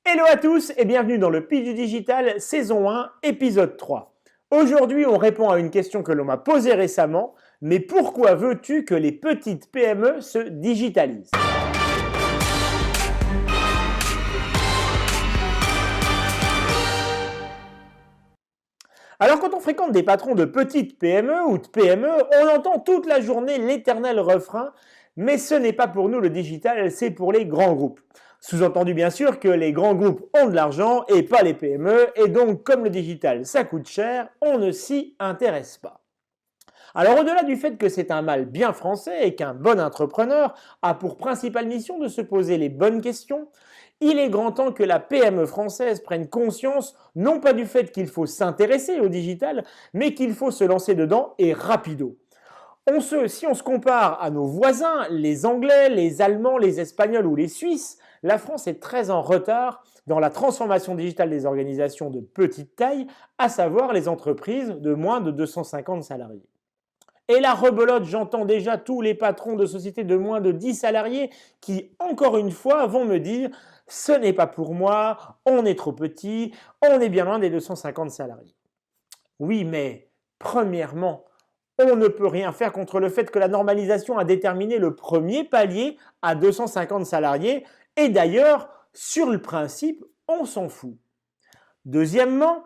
Hello à tous et bienvenue dans le Pitch du Digital saison 1 épisode 3. Aujourd'hui on répond à une question que l'on m'a posée récemment, mais pourquoi veux-tu que les petites PME se digitalisent ? Alors quand on fréquente des patrons de petites PME ou de PME, on entend toute la journée l'éternel refrain « mais ce n'est pas pour nous le digital, c'est pour les grands groupes ». Sous-entendu bien sûr que les grands groupes ont de l'argent et pas les PME, et donc comme le digital ça coûte cher, on ne s'y intéresse pas. Alors au-delà du fait que c'est un mal bien français et qu'un bon entrepreneur a pour principale mission de se poser les bonnes questions, il est grand temps que la PME française prenne conscience non pas du fait qu'il faut s'intéresser au digital, mais qu'il faut se lancer dedans et rapido. Si on se compare à nos voisins, les Anglais, les Allemands, les Espagnols ou les Suisses, la France est très en retard dans la transformation digitale des organisations de petite taille, à savoir les entreprises de moins de 250 salariés. Et la rebelote, j'entends déjà tous les patrons de sociétés de moins de 10 salariés qui, encore une fois, vont me dire « ce n'est pas pour moi, on est trop petit, on est bien loin des 250 salariés ». Oui, mais premièrement, on ne peut rien faire contre le fait que la normalisation a déterminé le premier palier à 250 salariés et d'ailleurs, sur le principe, on s'en fout. Deuxièmement,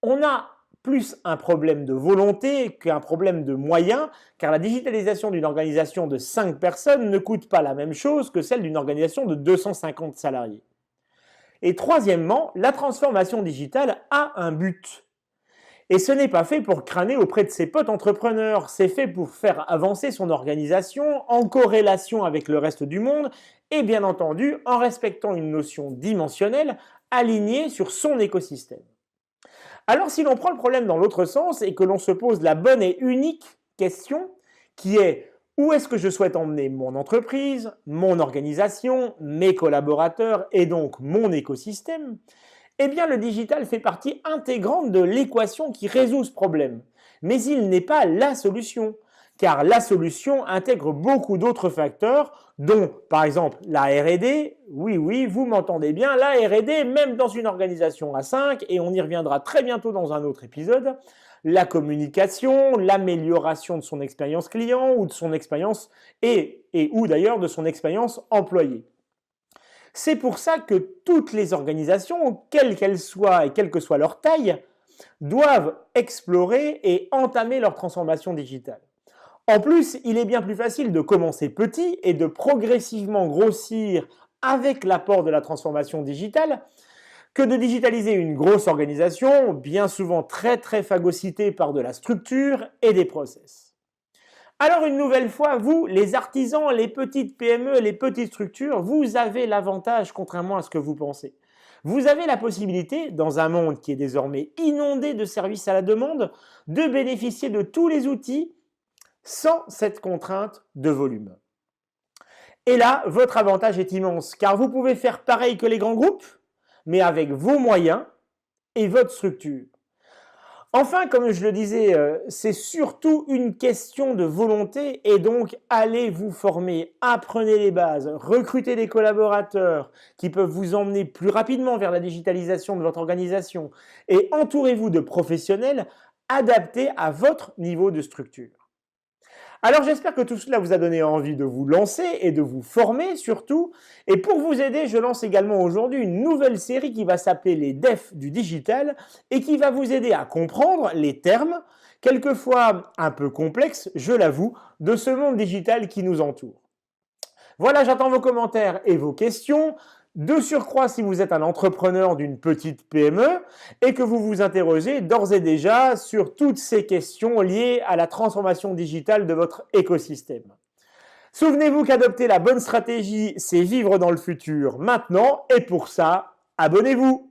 on a plus un problème de volonté qu'un problème de moyens, car la digitalisation d'une organisation de 5 personnes ne coûte pas la même chose que celle d'une organisation de 250 salariés. Et troisièmement, la transformation digitale a un but. Et ce n'est pas fait pour crâner auprès de ses potes entrepreneurs, c'est fait pour faire avancer son organisation en corrélation avec le reste du monde et bien entendu en respectant une notion dimensionnelle alignée sur son écosystème. Alors si l'on prend le problème dans l'autre sens et que l'on se pose la bonne et unique question qui est où est-ce que je souhaite emmener mon entreprise, mon organisation, mes collaborateurs et donc mon écosystème, eh bien le digital fait partie intégrante de l'équation qui résout ce problème. Mais il n'est pas la solution, car la solution intègre beaucoup d'autres facteurs, dont par exemple la R&D, oui, vous m'entendez bien, la R&D, même dans une organisation à 5, et on y reviendra très bientôt dans un autre épisode, la communication, l'amélioration de son expérience client ou de son expérience ou d'ailleurs de son expérience employée. C'est pour ça que toutes les organisations, quelles qu'elles soient et quelle que soit leur taille, doivent explorer et entamer leur transformation digitale. En plus, il est bien plus facile de commencer petit et de progressivement grossir avec l'apport de la transformation digitale que de digitaliser une grosse organisation, bien souvent très phagocytée par de la structure et des process. Alors une nouvelle fois, vous, les artisans, les petites PME, les petites structures, vous avez l'avantage, contrairement à ce que vous pensez. Vous avez la possibilité, dans un monde qui est désormais inondé de services à la demande, de bénéficier de tous les outils sans cette contrainte de volume. Et là, votre avantage est immense, car vous pouvez faire pareil que les grands groupes, mais avec vos moyens et votre structure. Enfin, comme je le disais, c'est surtout une question de volonté et donc allez vous former, apprenez les bases, recrutez des collaborateurs qui peuvent vous emmener plus rapidement vers la digitalisation de votre organisation et entourez-vous de professionnels adaptés à votre niveau de structure. Alors j'espère que tout cela vous a donné envie de vous lancer et de vous former surtout. Et pour vous aider, je lance également aujourd'hui une nouvelle série qui va s'appeler les Defs du digital et qui va vous aider à comprendre les termes, quelquefois un peu complexes, je l'avoue, de ce monde digital qui nous entoure. Voilà, j'attends vos commentaires et vos questions. De surcroît, si vous êtes un entrepreneur d'une petite PME et que vous vous interrogez d'ores et déjà sur toutes ces questions liées à la transformation digitale de votre écosystème. Souvenez-vous qu'adopter la bonne stratégie, c'est vivre dans le futur maintenant et pour ça, abonnez-vous!